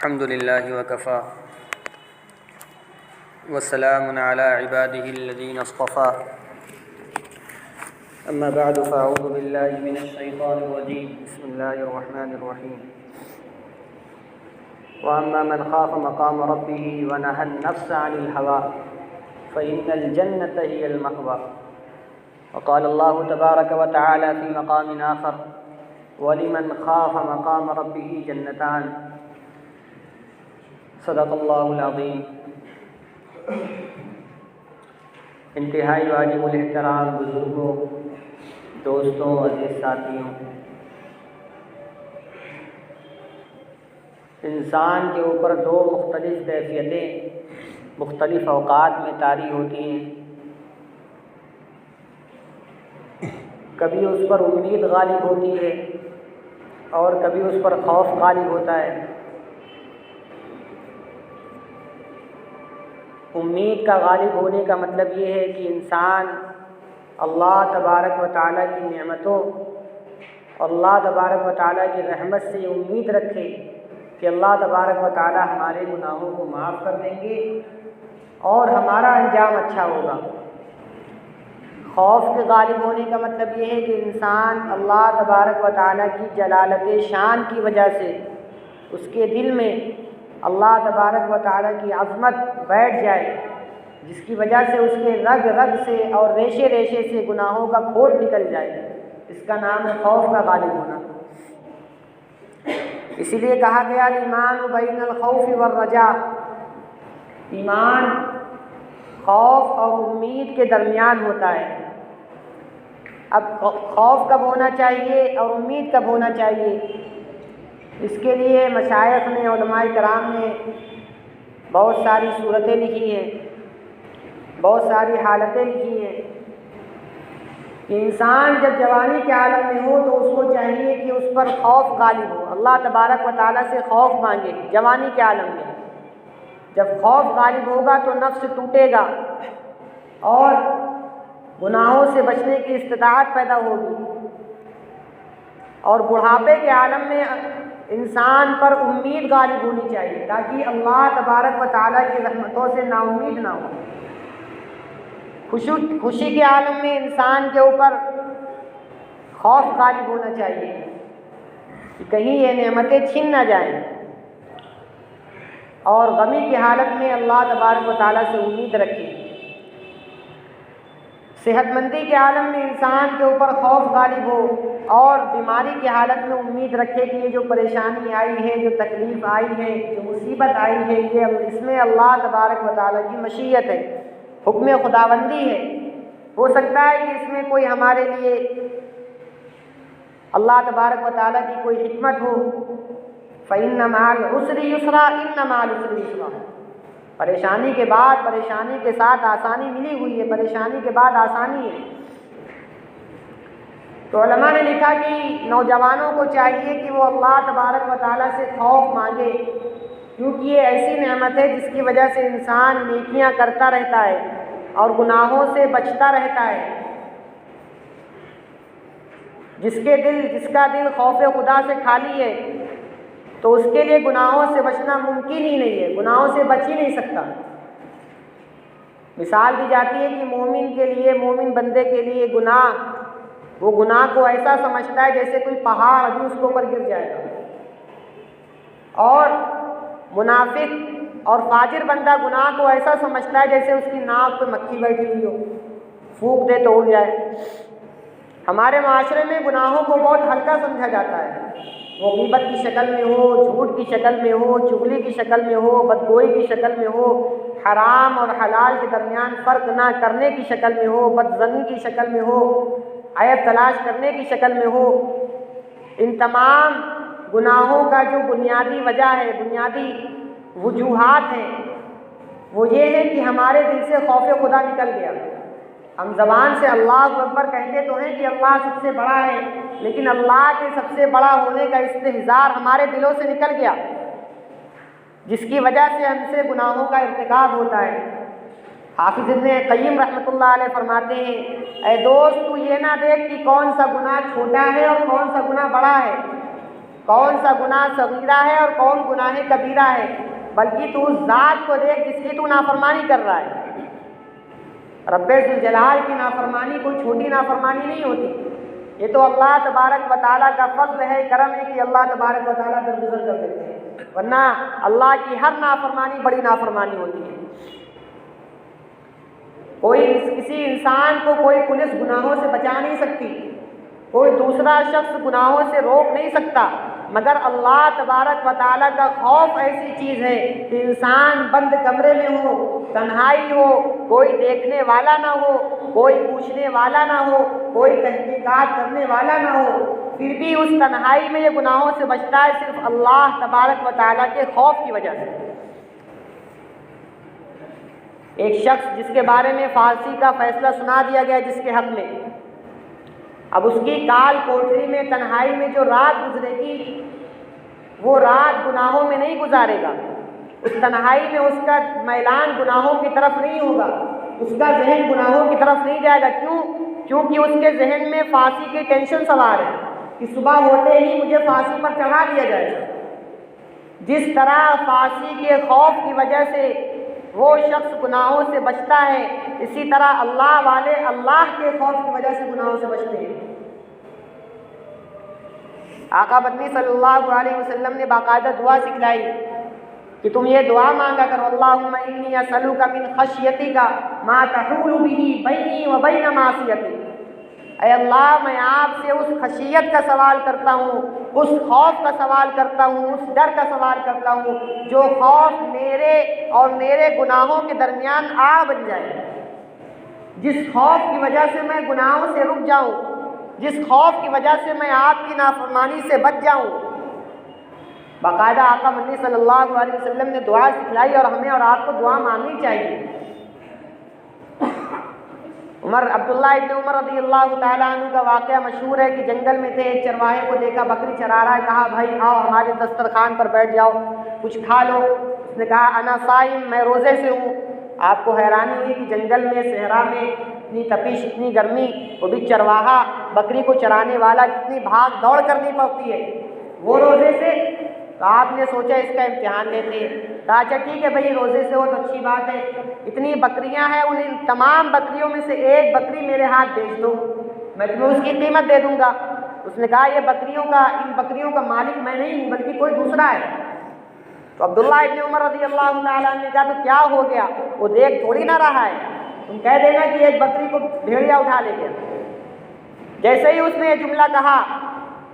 الحمد للہ وکفى وسلام علی عباده الذین اصطفى اما بعد فاعوذ باللہ من الشیطان الرجیم بسم اللہ الرحمن الرحیم واما من خاف مقام ربه ونهى النفس عن الهوى فإن الجنة هي المأوى وقال الله تبارك وتعالى في مقام آخر ولمن خاف مقام ربه جنتان صدق اللہ العظیم۔ انتہائی واجب الاحترام بزرگوں، دوستوں، عزیز ساتھیوں، انسان کے اوپر دو مختلف کیفیتیں مختلف اوقات میں طاری ہوتی ہیں۔ کبھی اس پر امید غالب ہوتی ہے اور کبھی اس پر خوف غالب ہوتا ہے۔ امید کا غالب ہونے کا مطلب یہ ہے کہ انسان اللہ تبارک و تعالیٰ کی نعمتوں اور اللہ تبارک و تعالیٰ کی رحمت سے امید رکھے کہ اللہ تبارک و تعالیٰ ہمارے گناہوں کو معاف کر دیں گے اور ہمارا انجام اچھا ہوگا۔ خوف کے غالب ہونے کا مطلب یہ ہے کہ انسان اللہ تبارک و تعالیٰ کی جلالت شان کی وجہ سے اس کے دل میں اللہ تبارک و تعالیٰ کی عظمت بیٹھ جائے، جس کی وجہ سے اس کے رگ رگ سے اور ریشے ریشے سے گناہوں کا کھوٹ نکل جائے۔ اس کا نام ہے خوف کا غالب ہونا۔ اسی لیے کہا گیا الایمان بین الخوف والرجاء، ایمان خوف اور امید کے درمیان ہوتا ہے۔ اب خوف کب ہونا چاہیے اور امید کب ہونا چاہیے، اس کے لیے مشائخ نے، علماء کرام نے بہت ساری صورتیں لکھی ہیں، بہت ساری حالتیں لکھی ہیں کہ انسان جب جوانی کے عالم میں ہو تو اس کو چاہیے کہ اس پر خوف غالب ہو، اللہ تبارک و تعالیٰ سے خوف مانگے جوانی کے عالم میں۔ جب خوف غالب ہوگا تو نفس ٹوٹے گا اور گناہوں سے بچنے کی استطاعت پیدا ہوگی، اور بڑھاپے کے عالم میں انسان پر امید غالب ہونی چاہیے تاکہ اللہ تبارک و تعالیٰ کی رحمتوں سے نا امید نہ ہو۔ خوشی کے عالم میں انسان کے اوپر خوف غالب ہونا چاہیے کہ کہیں یہ نعمتیں چھن نہ جائیں، اور غمی کی حالت میں اللہ تبارک و تعالیٰ سے امید رکھیں۔ صحت مندی کے عالم میں انسان کے اوپر خوف غالب ہو اور بیماری کی حالت میں امید رکھے کہ یہ جو پریشانی آئی ہے، جو تکلیف آئی ہے، جو مصیبت آئی ہے، یہ اس میں اللہ تبارک و تعالیٰ کی مشیت ہے، حکم خداوندی ہے۔ ہو سکتا ہے کہ اس میں کوئی ہمارے لیے اللہ تبارک و تعالیٰ کی کوئی حکمت ہو۔ فَإِنَّ مَعَ الْعُسْرِ يُسْرًا إِنَّ مَعَ الْعُسْرِ يُسْرًا، پریشانی کے بعد پریشانی کے ساتھ آسانی ملی ہوئی ہے، پریشانی کے بعد آسانی ہے۔ تو علماء نے لکھا کہ نوجوانوں کو چاہیے کہ وہ اللہ تبارک و تعالیٰ سے خوف مانگے، کیونکہ یہ ایسی نعمت ہے جس کی وجہ سے انسان نیکیاں کرتا رہتا ہے اور گناہوں سے بچتا رہتا ہے۔ جس کا دل خوف خدا سے خالی ہے تو اس کے لیے گناہوں سے بچنا ممکن ہی نہیں ہے، گناہوں سے بچ ہی نہیں سکتا۔ مثال دی جاتی ہے کہ مومن کے لیے، مومن بندے کے لیے وہ گناہ کو ایسا سمجھتا ہے جیسے کوئی پہاڑ ابھی اس کے اوپر گر جائے گا، اور منافق اور فاجر بندہ گناہ کو ایسا سمجھتا ہے جیسے اس کی ناک پہ مکھی بیٹھی ہوئی ہو، پھونک دے تو اڑ جائے۔ ہمارے معاشرے میں گناہوں کو بہت ہلکا سمجھا جاتا ہے، وہ غیبت کی شکل میں ہو، جھوٹ کی شکل میں ہو، چغلی کی شکل میں ہو، بدگوئی کی شکل میں ہو، حرام اور حلال کے درمیان فرق نہ کرنے کی شکل میں ہو، بدظنی کی شکل میں ہو، عیب تلاش کرنے کی شکل میں ہو۔ ان تمام گناہوں کا جو بنیادی وجہ ہے، بنیادی وجوہات ہیں، وہ یہ ہے کہ ہمارے دل سے خوف خدا نکل گیا۔ ہم زبان سے اللہ اکبر کہتے تو ہیں کہ اللہ سب سے بڑا ہے، لیکن اللہ کے سب سے بڑا ہونے کا استحضار ہمارے دلوں سے نکل گیا، جس کی وجہ سے ہم سے گناہوں کا ارتکاب ہوتا ہے۔ حافظ ابن قیم رحمۃ اللہ علیہ فرماتے ہیں، اے دوست تو یہ نہ دیکھ کہ کون سا گناہ چھوٹا ہے اور کون سا گناہ بڑا ہے، کون سا گناہ صغیرہ ہے اور کون گناہ کبیرہ ہے، بلکہ تو اس ذات کو دیکھ جس کی تو نافرمانی کر رہا ہے۔ رب ذوالجلال کی نافرمانی کوئی چھوٹی نافرمانی نہیں ہوتی، یہ تو اللہ تبارک و تعالیٰ کا فضل ہے، کرم ہے کہ اللہ تبارک و تعالیٰ درگزر کر دیتے ہیں، ورنہ اللہ کی ہر نافرمانی بڑی نافرمانی ہوتی ہے۔ کسی انسان کو کوئی پولیس گناہوں سے بچا نہیں سکتی، کوئی دوسرا شخص گناہوں سے روک نہیں سکتا، مگر اللہ تبارک و تعالیٰ کا خوف ایسی چیز ہے کہ انسان بند کمرے میں ہو، تنہائی ہو، کوئی دیکھنے والا نہ ہو، کوئی پوچھنے والا نہ ہو، کوئی تحقیقات کرنے والا نہ ہو، پھر بھی اس تنہائی میں یہ گناہوں سے بچتا ہے صرف اللہ تبارک و تعالیٰ کے خوف کی وجہ سے۔ ایک شخص جس کے بارے میں پھانسی کا فیصلہ سنا دیا گیا جس کے حق میں، اب اس کی کال کوٹری میں تنہائی میں جو رات گزرے گی وہ رات گناہوں میں نہیں گزارے گا، اس تنہائی میں اس کا میلان گناہوں کی طرف نہیں ہوگا، اس کا ذہن گناہوں کی طرف نہیں جائے گا۔ کیونکہ اس کے ذہن میں پھانسی کی ٹینشن سوار ہے کہ صبح ہوتے ہی مجھے پھانسی پر چڑھا دیا جائے گا۔ جس طرح پھانسی کے خوف کی وجہ سے وہ شخص گناہوں سے بچتا ہے، اسی طرح اللہ والے اللہ کے خوف کی وجہ سے گناہوں سے بچتے ہیں۔ آقا مدنی صلی اللہ علیہ وسلم نے باقاعدہ دعا سکھلائی کہ تم یہ دعا مانگا کرو، اللہم انی اسألک من خشیتک ما تحول بہ بینی و بین معصیتک۔ اے اللہ، میں آپ سے اس خشیت کا سوال کرتا ہوں، اس خوف کا سوال کرتا ہوں، اس ڈر کا سوال کرتا ہوں جو خوف میرے اور میرے گناہوں کے درمیان آڑ بن جائے، جس خوف کی وجہ سے میں گناہوں سے رک جاؤں، جس خوف کی وجہ سے میں آپ کی نافرمانی سے بچ جاؤں۔ باقاعدہ آقا مدنی صلی اللہ علیہ وسلم نے دعا سکھلائی اور ہمیں اور آپ کو دعا مانگنی چاہیے۔ عبداللہ ابن عمر رضی اللہ تعالیٰ عنہ کا واقعہ مشہور ہے کہ جنگل میں تھے، ایک چرواہے کو دیکھا بکری چرا رہا ہے، کہا بھائی آؤ ہمارے دسترخوان پر بیٹھ جاؤ، کچھ کھا لو۔ اس نے کہا انا صائم، میں روزے سے ہوں۔ آپ کو حیرانی ہوئی کہ جنگل میں صحرا میں اتنی تپش، اتنی گرمی، وہ بھی چرواہا بکری کو چرانے والا، کتنی بھاگ دوڑ کرنی پڑتی ہے، وہ روزے سے۔ تو آپ نے سوچا اس کا امتحان لیتے ہیں، کہا اچھا ٹھیک ہے بھائی، روزے سے ہو تو اچھی بات ہے، اتنی بکریاں ہیں، ان تمام بکریوں میں سے ایک بکری میرے ہاتھ بھیج دو، میں تمہیں اس کی قیمت دے دوں گا۔ اس نے کہا ان بکریوں کا مالک میں نہیں ہوں بلکہ کوئی دوسرا ہے۔ تو عبداللہ ابن عمر رضی اللہ تعالیٰ عنہ نے کہا تو کیا ہو گیا، وہ دیکھ تھوڑی نہ رہا ہے، تم کہہ دینا کہ ایک بکری کو بھیڑیا اٹھا لے گیا۔ جیسے ہی اس نے یہ جملہ کہا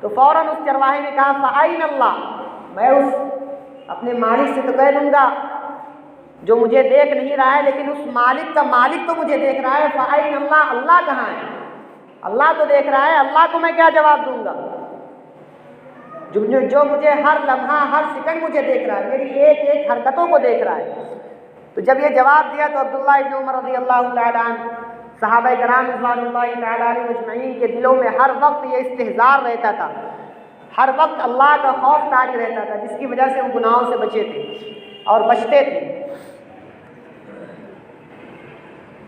تو فوراً اس چرواہے نے کہا فَأَيْنَ اللَّهُ، میں اس اپنے مالک سے تو کہہ دوں گا جو مجھے دیکھ نہیں رہا ہے، لیکن اس مالک کا مالک تو مجھے دیکھ رہا ہے، فَأَيْنَ اللَّهُ، اللہ کہاں ہے؟ اللہ تو دیکھ رہا ہے، اللہ کو میں کیا جواب دوں گا جو مجھے ہر لمحہ ہر سیکنڈ مجھے دیکھ رہا ہے، میری ایک ایک حرکتوں کو دیکھ رہا ہے۔ تو جب یہ جواب دیا تو عبداللہ ابن عمر رضی اللہ تعالیٰ عنہ، صحابہ کرام رضوان اللہ تعالیٰ علیہ مجمعین کے دلوں میں ہر وقت یہ استحضار رہتا تھا، ہر وقت اللہ کا خوف طاری رہتا تھا، جس کی وجہ سے وہ گناہوں سے بچے تھے اور بچتے تھے۔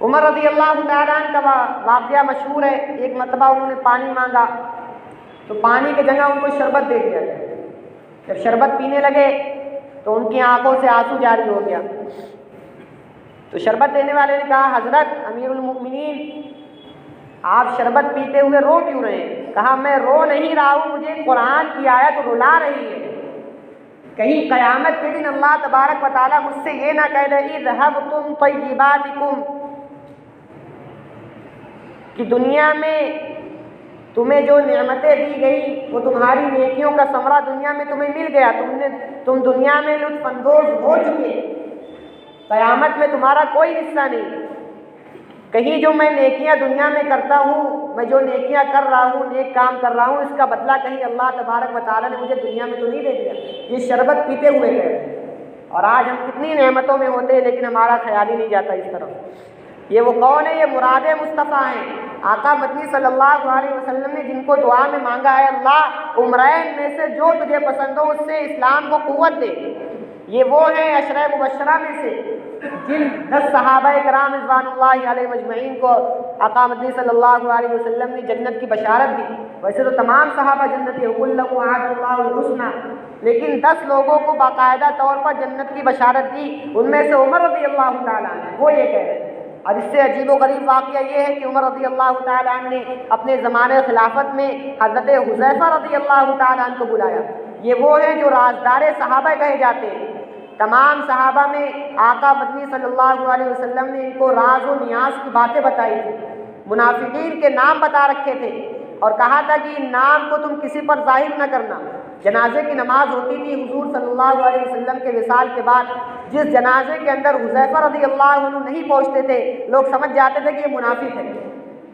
عمر رضی اللہ تعالیٰ عنہ کا واقعہ مشہور ہے، ایک مرتبہ انہوں نے پانی مانگا تو پانی کی جگہ ان کو شربت دے دیا گیا۔ جب شربت پینے لگے تو ان کی آنکھوں سے آنسو جاری ہو گیا۔ تو شربت دینے والے نے کہا حضرت امیر المؤمنین، آپ شربت پیتے ہوئے رو کیوں رہے ہیں؟ کہا میں رو نہیں رہا ہوں، مجھے قرآن کی آیت رلا رہی ہے، کہیں قیامت کے دن اللہ تبارک و تعالیٰ مجھ سے یہ نہ کہہ دے اذهبتم طیباتکم، کہ دنیا میں تمہیں جو نعمتیں دی گئی وہ تمہاری نیکیوں کا ثمرہ دنیا میں تمہیں مل گیا، تم دنیا میں لطف اندوز ہو چکے، قیامت میں تمہارا کوئی حصہ نہیں۔ کہیں جو میں نیکیاں دنیا میں کرتا ہوں، میں جو نیکیاں کر رہا ہوں، نیک کام کر رہا ہوں، اس کا بدلہ کہیں اللہ تبارک و تعالیٰ نے مجھے دنیا میں تو نہیں دے دیا۔ یہ شربت پیتے ہوئے گئے، اور آج ہم کتنی نعمتوں میں ہوتے ہیں لیکن ہمارا خیال ہی نہیں جاتا اس طرف۔ یہ وہ کون ہے؟ یہ مراد مصطفیٰ ہیں، آقا مدنی صلی اللہ علیہ وسلم نے جن کو دعا میں مانگا ہے اللہ عمرین میں سے جو تجھے پسند ہو اس سے اسلام کو قوت دے۔ یہ وہ ہیں عشرہ مبشرہ میں سے جن 10 صحابہ کرام رضوان اللہ علیہ مجمعین کو آقا مدنی صلی اللہ علیہ وسلم نے جنت کی بشارت دی، ویسے تو تمام صحابہ جنتی ہیں، کلہم وعد اللہ الحسنی، لیکن 10 لوگوں کو باقاعدہ طور پر جنت کی بشارت دی، ان میں سے عمر رضی اللہ تعالیٰ عنہ وہ یہ کہہ رہے ہیں۔ اور اس سے عجیب و غریب واقعہ یہ ہے کہ عمر رضی اللہ تعالیٰ عنہ نے اپنے زمانے خلافت میں حضرت حذیفہ رضی اللہ تعالیٰ عنہ کو بلایا۔ یہ وہ ہیں جو رازدار صحابہ کہے جاتے ہیں۔ تمام صحابہ میں آقا مدنی صلی اللہ علیہ وسلم نے ان کو راز و نیاز کی باتیں بتائی تھی، منافقین کے نام بتا رکھے تھے اور کہا تھا کہ ان نام کو تم کسی پر ظاہر نہ کرنا۔ جنازے کی نماز ہوتی تھی حضور صلی اللہ علیہ وسلم کے وصال کے بعد، جس جنازے کے اندر حذیفہ رضی اللہ عنہ نہیں پہنچتے تھے لوگ سمجھ جاتے تھے کہ یہ منافق ہے،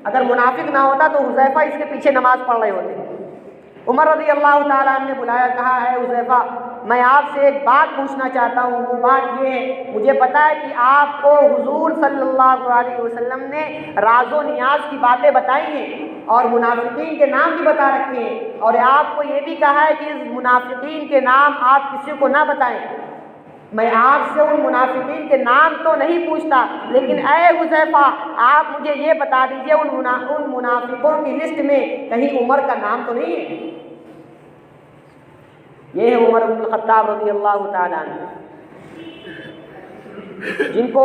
اگر منافق نہ ہوتا تو حذیفہ اس کے پیچھے نماز پڑھ رہے ہوتے۔ عمر رضی اللہ تعالیٰ عنہ نے بلایا، کہا اے حذیفہ میں آپ سے ایک بات پوچھنا چاہتا ہوں، وہ بات یہ ہے مجھے پتا ہے کہ آپ کو حضور صلی اللہ علیہ وسلم نے راز و نیاز کی باتیں بتائی ہیں اور منافقین کے نام بھی بتا رکھے ہیں، اور آپ کو یہ بھی کہا ہے کہ اس منافقین کے نام آپ کسی کو نہ بتائیں۔ میں آپ سے ان منافقین کے نام تو نہیں پوچھتا، لیکن اے حذیفہ آپ مجھے یہ بتا دیجئے ان منافقوں کی لسٹ میں کہیں عمر کا نام تو نہیں ہے؟ یہ ہے عمر بن الخطاب رضی اللہ تعالیٰ عنہ، جن کو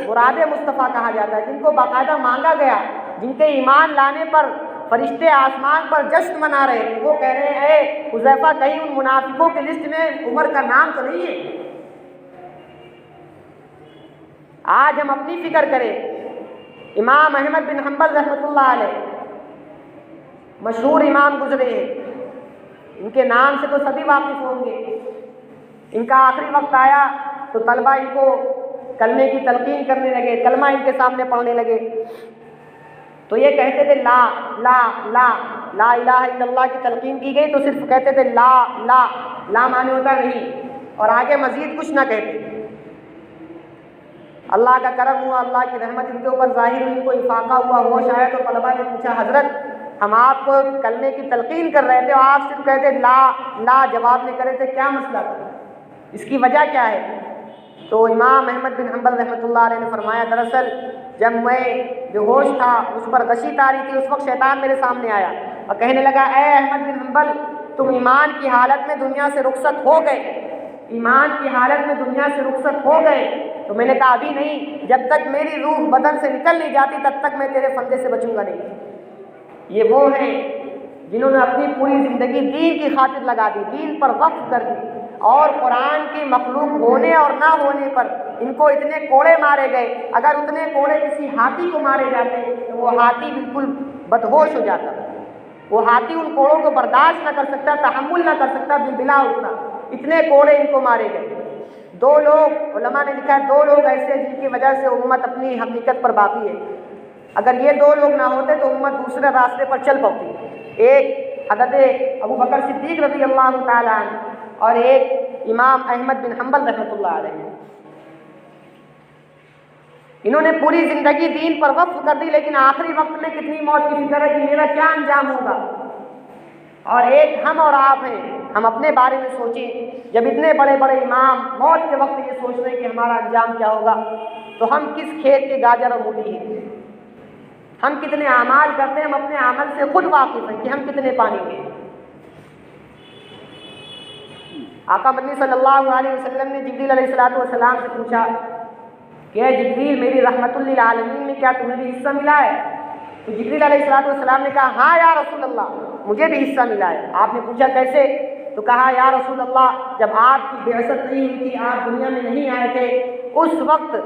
مراد مصطفیٰ کہا جاتا ہے، جن کو باقاعدہ مانگا گیا، جن کے ایمان لانے پر فرشتے آسمان پر جشن منا رہے تھے، وہ کہہ رہے ہیں اے حذیفہ کہیں ان منافقوں کی لسٹ میں عمر کا نام تو نہیں ہے؟ آج ہم اپنی فکر کریں، امام احمد بن حنبل رحمۃ اللہ علیہ مشہور امام گزرے ہیں، ان کے نام سے تو سبھی واقف ہوں گے۔ ان کا آخری وقت آیا تو طلبہ ان کو کلمے کی تلقین کرنے لگے، کلمہ ان کے سامنے پڑھنے لگے، تو یہ کہتے تھے لا لا لا لا الہ الا اللہ کی تلقین کی گئی تو صرف کہتے تھے لا لا لا، معنی ہوتا نہیں، اور آگے مزید کچھ نہ کہتے۔ اللہ کا کرم ہوا، اللہ کی رحمت ان کے اوپر ظاہر ہوئی، ان کو افاقہ ہوا، ہوش آیا تو طلبہ نے پوچھا حضرت ہم آپ کو کلمے کی تلقین کر رہے تھے اور آپ صرف کہتے لا لا، جواب میں کرے تھے، کیا مسئلہ تھا، اس کی وجہ کیا ہے؟ تو امام احمد بن حنبل رحمۃ اللہ علیہ نے فرمایا دراصل جب میں بے ہوش تھا، اس پر غشی تاری تھی، اس وقت شیطان میرے سامنے آیا اور کہنے لگا اے احمد بن حنبل تم ایمان کی حالت میں دنیا سے رخصت ہو گئے، ایمان کی حالت میں دنیا سے رخصت ہو گئے۔ تو میں نے کہا ابھی نہیں، جب تک میری روح بدن سے نکل نہیں جاتی تب تک میں تیرے فندے سے بچوں گا نہیں۔ یہ وہ ہیں جنہوں نے اپنی پوری زندگی دین کی خاطر لگا دی، دین پر وقف کر دی، اور قرآن کی مخلوق ہونے اور نہ ہونے پر ان کو اتنے کوڑے مارے گئے، اگر اتنے کوڑے کسی ہاتھی کو مارے جاتے تو وہ ہاتھی بالکل بدہوش ہو جاتا، وہ ہاتھی ان کوڑوں کو برداشت نہ کر سکتا، تحمل نہ کر سکتا، بلبلا اٹھتا، اتنے کوڑے ان کو مارے گئے۔ دو لوگ علماء نے لکھا ہے، دو لوگ ایسے جن کی وجہ سے امت اپنی حقیقت پر باقی ہے، اگر یہ دو لوگ نہ ہوتے تو امت دوسرے راستے پر چل پاتی۔ ایک حضرت ابو بکر صدیق رضی اللہ تعالیٰ عنہ اور ایک امام احمد بن حنبل رحمۃ اللہ علیہ، انہوں نے پوری زندگی دین پر وقف کر دی، لیکن آخری وقت میں کتنی موت کی فکر ہے کہ میرا کیا انجام ہوگا۔ اور ایک ہم اور آپ ہیں، ہم اپنے بارے میں سوچیں، جب اتنے بڑے بڑے امام موت کے وقت یہ سوچ رہے ہیں کہ ہمارا انجام کیا ہوگا، تو ہم کس کھیت کے گاجر اور مولی ہیں؟ ہم کتنے اعمال کرتے ہیں، ہم اپنے عمل سے خود واقف ہیں کہ ہم کتنے پانی میں۔ آقا مدنی صلی اللہ علیہ وسلم نے جبریل علیہ السلام سے پوچھا کہ اے جبریل میری رحمت للعالمین میں کیا تمہیں بھی حصہ ملا ہے؟ تو جبریل علیہ السلام نے کہا ہاں یا رسول اللہ مجھے بھی حصہ ملا ہے۔ آپ نے پوچھا کیسے؟ تو کہا یا رسول اللہ جب آپ کی بعثت نہیں ہوئی تھی، آپ دنیا میں نہیں آئے تھے، اس وقت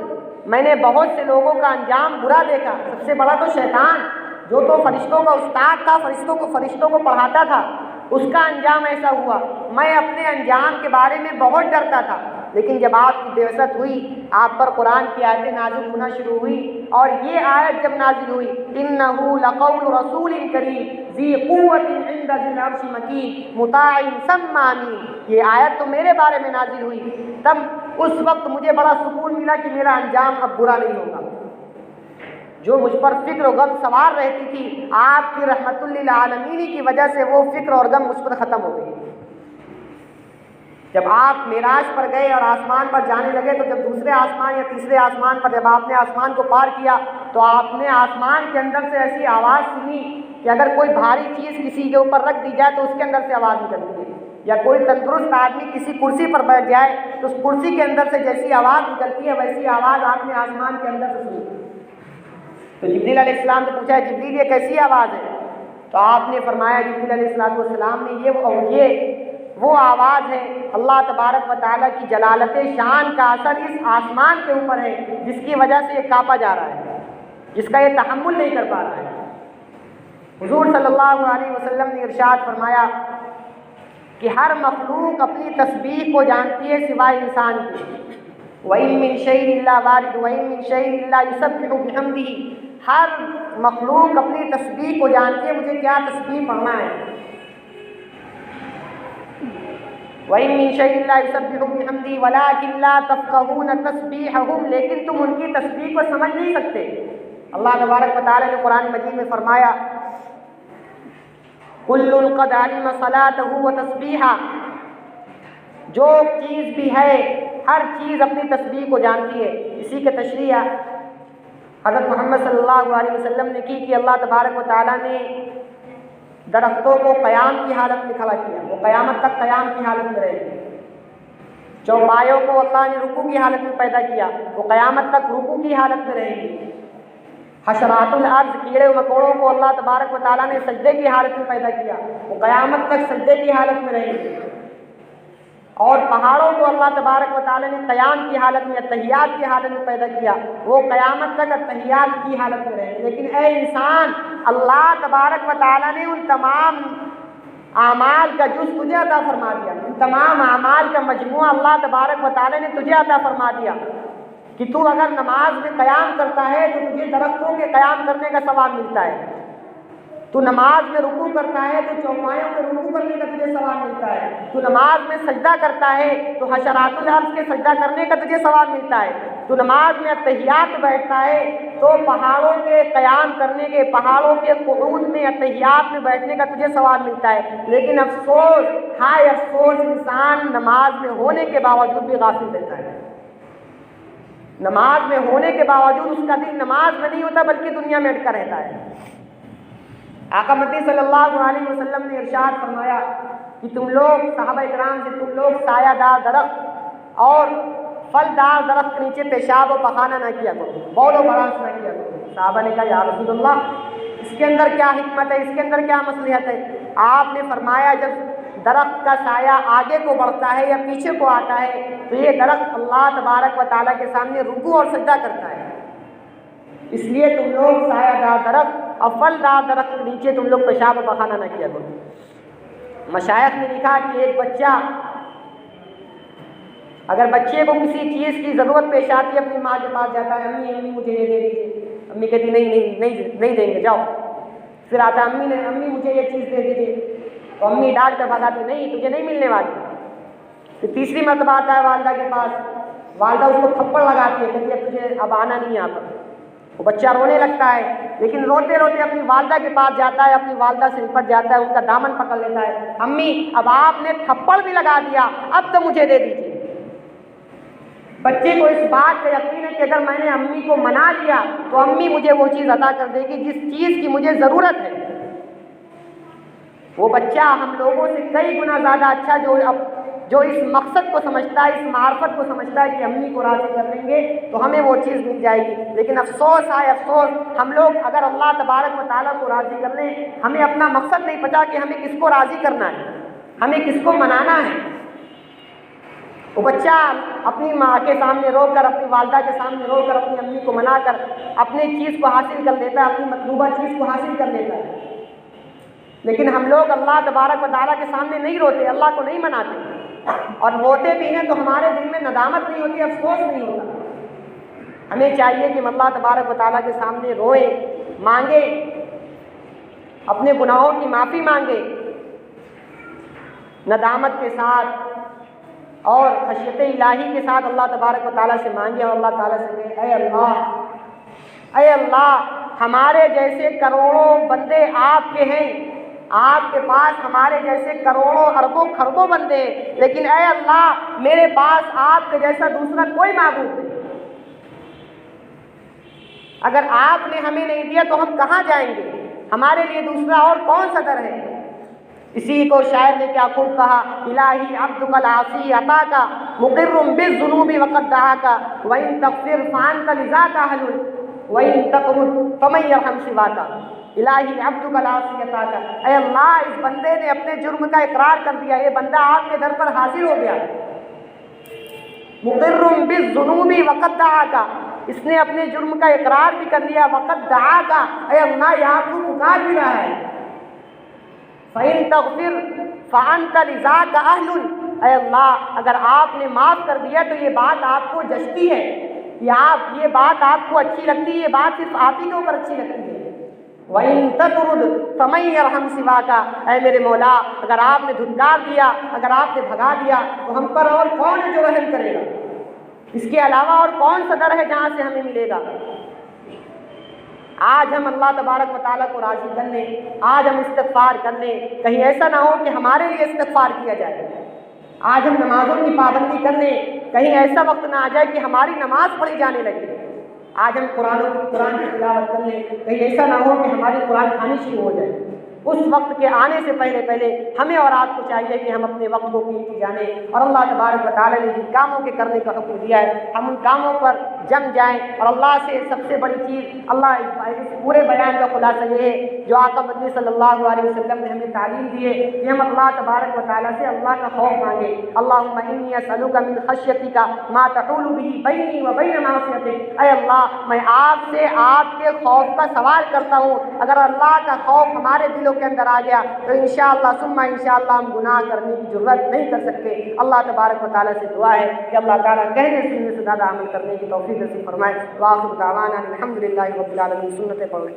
میں نے بہت سے لوگوں کا انجام برا دیکھا، سب سے بڑا تو شیطان جو تو فرشتوں کا استاد تھا، فرشتوں کو پڑھاتا تھا، اس کا انجام ایسا ہوا۔ میں اپنے انجام کے بارے میں بہت ڈرتا تھا، لیکن جب آپ کی بعثت ہوئی، آپ پر قرآن کی آیتیں نازل ہونا شروع ہوئی، اور یہ آیت جب نازل ہوئی إِنَّهُ لَقَوْلُ رَسُولٍ كَرِيمٍ ذِي قُوَّةٍ عِندَ ذِي الْعَرْشِ مَكِينٍ مُطَاعٍ ثَمَّ أَمِينٍ، یہ آیت تو میرے بارے میں نازل ہوئی، تب اس وقت مجھے بڑا سکون ملا کہ میرا انجام اب برا نہیں ہوگا۔ جو مجھ پر فکر و غم سوار رہتی تھی، آپ کی رحمت للعالمین کی وجہ سے وہ فکر اور غم مجھ پر ختم ہو گئی۔ جب آپ معراج پر گئے اور آسمان پر جانے لگے تو جب دوسرے آسمان یا تیسرے آسمان پر جب آپ نے آسمان کو پار کیا تو آپ نے آسمان کے اندر سے ایسی آواز سنی کہ اگر کوئی بھاری چیز کسی کے اوپر رکھ دی جائے تو اس کے اندر سے آواز نکلتی ہے، یا کوئی تندرست آدمی کسی کرسی پر بیٹھ جائے تو اس کرسی کے اندر سے جیسی آواز نکلتی ہے ویسی آواز آپ نے آسمان کے اندر سے سنی۔ تو جبریل علیہ السلام سے پوچھا جبریل یہ کیسی آواز ہے؟ تو آپ نے فرمایا جبریل علیہ السلام نے یہ وہ آواز ہے اللہ تبارک و تعالیٰ کی جلالت شان کا اثر اس آسمان کے اوپر ہے جس کی وجہ سے یہ کانپا جا رہا ہے، جس کا یہ تحمل نہیں کر پا رہا ہے۔ حضور صلی اللہ علیہ وسلم نے ارشاد فرمایا کہ ہر مخلوق اپنی تسبیح کو جانتی ہے سوائے انسان کے۔ وَإِن مِّن شَيْءٍ إِلَّا وَارِدُهُ وَإِن مِّن شَيْءٍ إِلَّا يُسَبِّحُ بِحَمْدِهِ، ہر مخلوق اپنی تسبیح کو جانتی ہے مجھے کیا تسبیح پڑھنا ہے۔ وَإِن مِّن شَيْءٍ إِلَّا يُسَبِّحُ بِحَمْدِهِ وَلَٰكِن لَّا تَفْقَهُونَ تَسْبِيحَهُمْ، لیکن تم ان کی تسبیح کو سمجھ نہیں سکتے۔ اللہ تبارک و تعالیٰ نے قرآن مجید میں فرمایا كُلٌّ قَدْ عَلِمَ صَلَاتَهُ وَتَسْبِيحَهُ، جو چیز بھی ہے ہر چیز اپنی تسبیح کو جانتی ہے۔ اسی کے تشریح حضرت محمد صلی اللہ علیہ وسلم نے کی کہ اللہ تبارک و تعالیٰ نے درختوں کو قیام کی حالت میں کھڑا کیا، وہ قیامت تک قیام کی حالت میں رہے گی۔ چوپایوں کو اللہ نے رکوع کی حالت میں پیدا کیا، وہ قیامت تک رکوع کی حالت میں رہے گی۔ حشرات الارض، کیڑے مکوڑوں کو اللہ تبارک و تعالیٰ نے سجدے کی حالت میں پیدا کیا، وہ قیامت تک سجدے کی حالت میں رہے گی۔ اور پہاڑوں کو اللہ تبارک و تعالیٰ نے قیام کی حالت میں اتحیات کی حالت میں پیدا کیا، وہ قیامت تک اتحیات کی حالت میں رہے۔ لیکن اے انسان، اللہ تبارک و تعالیٰ نے ان تمام اعمال کا جز تجھے عطا فرما دیا، ان تمام اعمال کا مجموعہ اللہ تبارک و تعالیٰ نے تجھے عطا فرما دیا کہ تو اگر نماز میں قیام کرتا ہے تو تجھے درختوں کے قیام کرنے کا ثواب ملتا ہے، تو نماز میں رکوع کرتا ہے تو چوپایوں میں رکوع کرنے کا تجھے ثواب ملتا ہے، تو نماز میں سجدہ کرتا ہے تو حشرات الارض کے سجدہ کرنے کا تجھے ثواب ملتا ہے، تو نماز میں اتحیات بیٹھتا ہے تو پہاڑوں کے قیام کرنے کے، پہاڑوں کے قعود میں اتحیات میں بیٹھنے کا تجھے ثواب ملتا ہے۔ لیکن افسوس، ہائے افسوس، انسان نماز میں ہونے کے باوجود بھی غافل رہتا ہے، نماز میں ہونے کے باوجود اس کا دل نماز میں نہیں ہوتا بلکہ دنیا میں اٹکا رہتا ہے۔ آقا مدنی صلی اللہ علیہ وسلم نے ارشاد فرمایا کہ تم لوگ، صحابہ کرام سے، تم لوگ سایہ دار درخت اور پھلدار درخت کے نیچے پیشاب و پخانہ نہ کیا کرو، بول و براش نہ کیا کرو۔ صحابہ نے کہا یا رسول اللہ اس کے اندر کیا حکمت ہے، اس کے اندر کیا مصلحت ہے؟ آپ نے فرمایا جب درخت کا سایہ آگے کو بڑھتا ہے یا پیچھے کو آتا ہے تو یہ درخت اللہ تبارک و تعالیٰ کے سامنے رکوع اور سجدہ کرتا ہے، اس لیے تم لوگ سایہ دار درخت اور پھلدار درخت کے نیچے تم لوگ پیشاب و پخانہ نہ کیا کرو۔ مشائخ نے لکھا کہ ایک بچہ اگر بچے کو کسی چیز کی ضرورت پیش آتی ہے اپنی ماں کے پاس جاتا ہے، امی امی مجھے یہ دے دیجیے، امی کہتی نہیں دیں گے جاؤ، پھر آتا ہے امی مجھے یہ چیز دے دیجیے، تو امی ڈانٹ کر بھگاتی نہیں تجھے نہیں ملنے والی۔ پھر تیسری مرتبہ آتا ہے والدہ کے پاس، والدہ اس کو تھپڑ لگاتی ہے، کہتی ہے تجھے اب آنا نہیں یہاں پر۔ وہ بچہ رونے لگتا ہے، لیکن روتے روتے اپنی والدہ کے پاس جاتا ہے، اپنی والدہ سے لپٹ جاتا ہے، ان کا دامن پکڑ لیتا ہے، امی اب آپ نے تھپڑ بھی لگا دیا، اب تو مجھے دے دیجیے۔ بچے کو اس بات کا یقین ہے کہ اگر میں نے امی کو منا لیا تو امی مجھے وہ چیز عطا کر دے گی جس چیز کی مجھے ضرورت ہے۔ وہ بچہ ہم لوگوں سے کئی گنا زیادہ اچھا جو اس مقصد کو سمجھتا ہے، اس معرفت کو سمجھتا ہے کہ امی کو راضی کر لیں گے تو ہمیں وہ چیز مل جائے گی۔ لیکن افسوس ہے افسوس، ہم لوگ اگر اللہ تبارک و تعالیٰ کو راضی کر لیں، ہمیں اپنا مقصد نہیں پتا کہ ہمیں کس کو راضی کرنا ہے، ہمیں کس کو منانا ہے۔ وہ بچہ اپنی ماں کے سامنے رو کر، اپنی والدہ کے سامنے رو کر، اپنی امی کو منا کر اپنی چیز کو حاصل کر لیتا ہے، اپنی مطلوبہ چیز کو حاصل کر لیتا ہے۔ لیکن ہم لوگ اللہ تبارک و تعالیٰ کے سامنے نہیں روتے، اللہ کو نہیں مناتے، اور روتے بھی ہیں تو ہمارے دل میں ندامت نہیں ہوتی، افسوس نہیں ہوتا۔ ہمیں چاہیے کہ ہم اللہ تبارک و تعالیٰ کے سامنے روئیں، مانگیں، اپنے گناہوں کی معافی مانگیں ندامت کے ساتھ اور خشیت الہی کے ساتھ اللہ تبارک و تعالیٰ سے مانگیں، اور اللہ تعالیٰ سے کہیں اے اللہ ہمارے جیسے کروڑوں بندے آپ کے ہیں، آپ کے پاس ہمارے جیسے کروڑوں اربوں خربوں بندے ہیں، لیکن اے اللہ میرے پاس آپ کے جیسا دوسرا کوئی معبود نہیں۔ اگر آپ نے ہمیں نہیں دیا تو ہم کہاں جائیں گے؟ ہمارے لیے دوسرا اور کون سا در ہے؟ اسی کو شاعر نے کیا خوب کہا، الہی عبدک العاصی عطاک مقر بالذنوب وقد دعاک وان تغفر فانت لذاک اہل وان تطرد فمن یرحم سواک۔ الہی عبدک العاصی عطاک، اے اللہ اس بندے نے اپنے جرم کا اقرار کر دیا، یہ بندہ آپ کے در پر حاضر ہو گیا، مقر بالذنوب وقد دعاک، اس نے اپنے جرم کا اقرار بھی کر لیا، وقد دعاک، اے اللہ یہ آپ کو پکار بھی رہا ہے، فَإِن تَغْفِرْ فَأَنْتَ لِذَاكَ أَهْلٌ، اے اللہ اگر آپ نے معاف کر دیا تو یہ بات آپ کو جچتی ہے، یہ بات آپ کو اچھی لگتی ہے، یہ بات صرف آپ ہی کے اوپر اچھی لگتی ہے۔ وَإِن تَطْرُدْ فَمَن يَرْحَمْ سِوَاكَ، اے میرے مولا اگر آپ نے دھتکار دیا، اگر آپ نے بھگا دیا تو ہم پر اور کون ہے جو رحم کرے گا؟ اس کے علاوہ اور کون سا در ہے جہاں سے ہمیں ملے گا؟ آج ہم اللہ تبارک و تعالیٰ کو راضی کر لیں، آج ہم استغفار کر لیں، کہیں ایسا نہ ہو کہ ہمارے لیے استغفار کیا جائے۔ آج ہم نمازوں کی پابندی کر لیں، کہیں ایسا وقت نہ آ جائے کہ ہماری نماز پڑھی جانے لگے۔ آج ہم قرآن کی تلاوت کر لیں، کہیں ایسا نہ ہو کہ ہماری قرآن کھانی شروع ہو جائے۔ اس وقت کے آنے سے پہلے ہمیں اور آپ کو چاہیے کہ ہم اپنے وقت کو قیمتی جانیں، اور اللہ تبارک و تعالیٰ نے جن کاموں کے کرنے کا حکم دیا ہے ہم ان کاموں پر جم جائیں۔ اور اللہ سے سب سے بڑی چیز، اللہ اس پورے بیان کا خلاصہ یہ ہے جو آقا مدنی صلی اللہ علیہ وسلم نے ہمیں تعلیم دی ہے کہ ہم اللہ تبارک و تعالیٰ سے اللہ کا خوف مانگیں۔ اللہم انی اسألک من خشیتک ما تحول به بینی و بین معصیتک، اے اللہ میں آپ سے آپ کے خوف کا سوال کرتا ہوں، اگر اللہ کا خوف ہمارے دلوں کے اندر آ گیا تو انشاءاللہ ثم انشاءاللہ ہم گناہ کرنے کی جرات نہیں کر سکتے۔ اللہ تبارک و تعالیٰ سے دعا ہے کہ اللہ تعالیٰ کہنے سننے سے زیادہ عمل کرنے کی توفیق نصیب فرمائے۔ وآخر دعوانا الحمدللہ رب العالمین۔ سنتیں پڑھ لیں۔